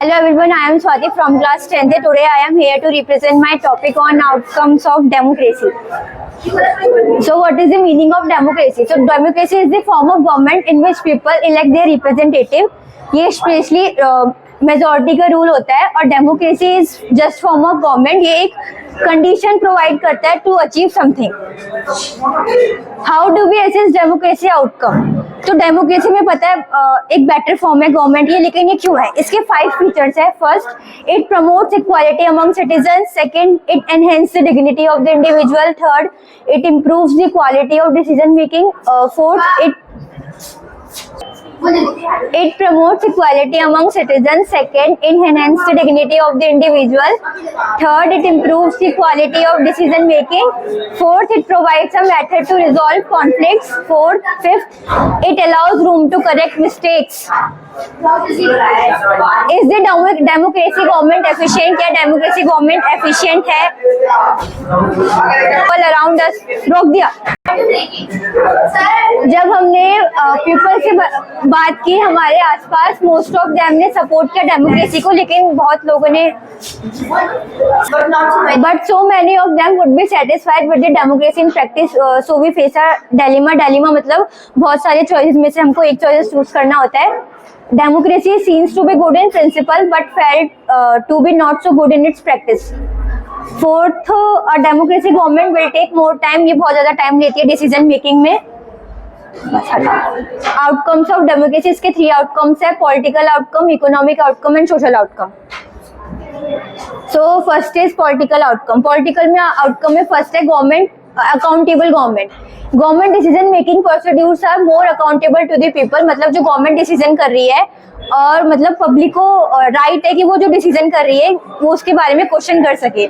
Hello everyone, I am Swati from class 10th. Today I am here to represent my topic on outcomes of democracy. So what is the meaning of democracy? So democracy is the form of government in which people elect their representative. ये specially majority का rule होता है और democracy is just form of government. ये एक condition provide करता है to achieve something. How do we assess democracy outcome? तो डेमोक्रेसी में पता है एक बेटर फॉर्म है गवर्नमेंट ये, लेकिन ये क्यों है? इसके 5 फीचर्स है. First, it promotes equality among citizens. Second, it enhance the dignity of the individual. Third, it improves the quality of decision making. Fourth, it promotes equality among citizens. Second, it enhances the dignity of the individual. Third, it improves the quality of decision making. Fourth, it provides a method to resolve conflicts. Fifth, it allows room to correct mistakes. Is the democracy government efficient? क्या democracy government efficient है? All around us. रोक दिया. जब हमने people से बात की हमारे आसपास, मोस्ट ऑफ देम ने सपोर्ट किया डेमोक्रेसी को, लेकिन बहुत लोगों ने but so many of them would be satisfied with the democracy in practice. So we face a dilemma मतलब बहुत सारे चॉइसेस में से हमको एक चॉइस चूज करना होता है. Democracy seems to be good in principle but felt to be not so good in its practice. Fourth, democracy government will take more time. ये बहुत ज्यादा टाइम लेती है डिसीजन मेकिंग में. आउटकम्स ऑफ डेमोक्रेसी, इसके 3 आउटकम्स है: political outcome, economic outcome and social outcome. So first is political outcome. Political में outcome में फर्स्ट है government accountable government. Government decision making procedures are more accountable to the people. मतलब जो government decision कर रही है और मतलब पब्लिक को राइट है कि वो जो डिसीजन कर रही है वो उसके बारे में क्वेश्चन कर सके.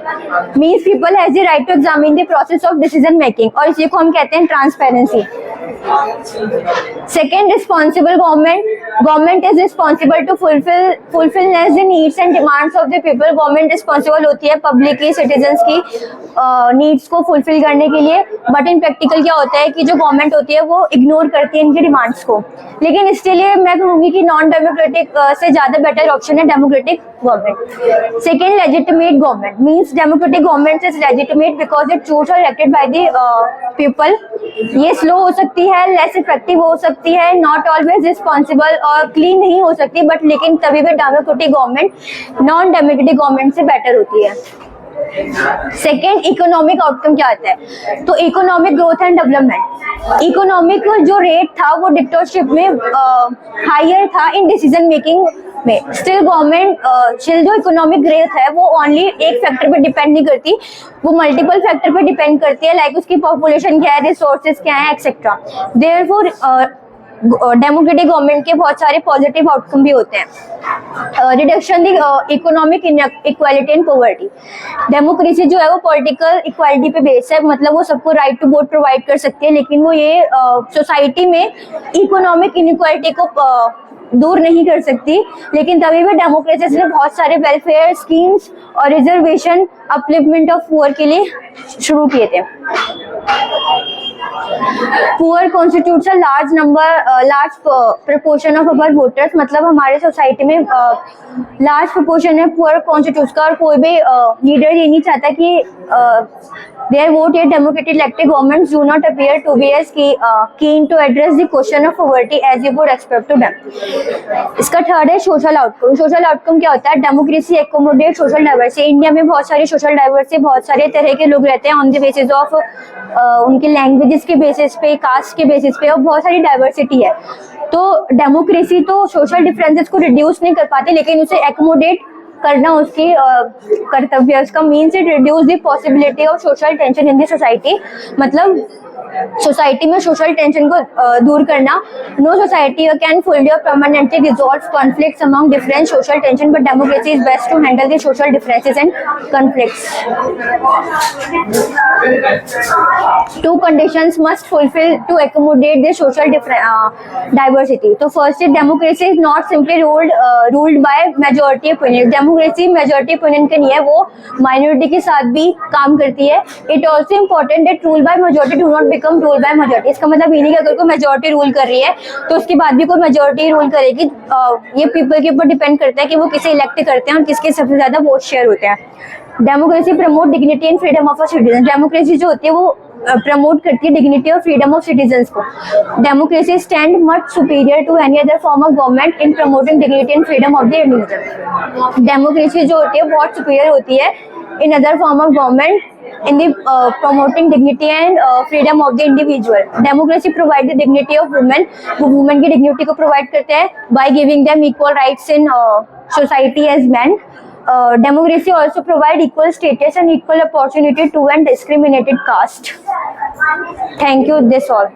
Means people has the right to examine the process of decision making, और इसी को हम कहते हैं transparency. Second, responsible government. Government is responsible to fulfil the needs and demands of the people. Government responsible होती है पब्लिक की, citizens की नीड्स को फुलफिल करने के लिए. बट इन प्रैक्टिकल क्या होता है कि जो गवर्नमेंट होती है वो इग्नोर करती है इनकी डिमांड्स को. लेकिन इसके लिए मैं कहूंगी कि नॉन डेमोक्रेटिक से ज्यादा बेटर ऑप्शन है democratic government. Second, legitimate government. Means democratic government is legitimate because it choose और इलेक्टेड बाय द पीपल. ये स्लो हो सकती है, लेस इफेक्टिव हो सकती है, नॉट ऑलवेज रिस्पॉन्सिबल और क्लीन नहीं हो सकती, बट लेकिन तभी भी democratic government non democratic government से बेटर होती है. सेकेंड, इकोनॉमिक आउटकम क्या आता है? तो economic growth and development. Economic जो रेट था वो डिक्टेटरशिप में हायर था इन डिसीजन मेकिंग में. स्टिल गवर्नमेंट जो इकोनॉमिक ग्रोथ है वो ओनली एक फैक्टर पे डिपेंड नहीं करती, वो मल्टीपल फैक्टर पे डिपेंड करती है. लाइक उसकी पॉपुलेशन क्या है, रिसोर्सेज क्या है, एक्सेट्रा. देयरफॉर डेमोक्रेटिक गवर्नमेंट के बहुत सारे पॉजिटिव आउटकम भी होते हैं. Reduction the economic equality and poverty. Democracy जो है वो पॉलिटिकल इक्वालिटी पे बेस्ड है, मतलब वो सबको राइट टू वोट प्रोवाइड कर सकती है, लेकिन वो ये सोसाइटी में इकोनॉमिक इनइक्वालिटी को दूर नहीं कर सकती. लेकिन तभी भी डेमोक्रेसी ने बहुत सारे वेलफेयर स्कीम्स और रिजर्वेशन अपलिफ्टमेंट ऑफ पुअर के लिए शुरू किए थे. Poor constitutes large proportion of our voters. मतलब हमारे सोसाइटी में लार्ज प्रपोर्शन है पुअर कॉन्स्टिट्यूट्स का, और कोई भी लीडर ये नहीं चाहता कि their vote yet democratic elected governments do not appear to be as keen to address the question of poverty as you would expect to them. इसका थर्ड है सोशल आउटकम. सोशल आउटकम क्या होता है? Democracy accommodate social diversity. India में बहुत सारी social diversity, बहुत सारे तरह के लोग रहते हैं ऑन द बेसिस ऑफ उनके लैंग्वेजेस के बेसिस पे, कास्ट के बेसिस पे, और बहुत सारी डाइवर्सिटी है. तो डेमोक्रेसी तो सोशल डिफरेंसेस को रिड्यूस नहीं कर पाती, लेकिन उसे एकोमोडेट करना उसकी कर्तव्य. उसका means it reduce the possibility of social tension in the society. मतलब सोसाइटी में सोशल टेंशन को दूर करना. नो सोसाइटी कैन फुल्ली और permanently resolve conflicts among different social tension, but democracy is best to handle the social differences and conflicts. 2 conditions must fulfill to accommodate the social diversity. तो first is democracy is not simply ruled by majority opinion. Democracy majority opinion का नहीं है, वो minority के साथ भी काम करती है। It also important that rule by majority do not become rule by majority. इसका मतलब ये नहीं कि अगर कोई मेजोरिटी रूल कर रही है तो उसके बाद भी कोई मेजोरिटी रूल करेगी। ये पीपल के ऊपर डिपेंड करता है कि वो किसे इलेक्ट करते हैं और किसके सबसे ज्यादा वोट शेयर होते हैं। Democracy promote dignity and freedom of a citizen. Democracy जो होती है वो प्रमोट करती है डिग्निटी और फ्रीडम ऑफ सिटीजन्स को। Democracy stand much superior to any other form of government in promoting dignity and freedom of the individual. Democracy जो होती है बहुत सुपीरियर होती है in other form of government in the promoting dignity and freedom of the individual. Democracy provide the dignity of women. वो women की dignity को provide करते हैं by giving them equal rights in society as men. Democracy also provide equal status and equal opportunity to undiscriminated caste. Thank you. This all.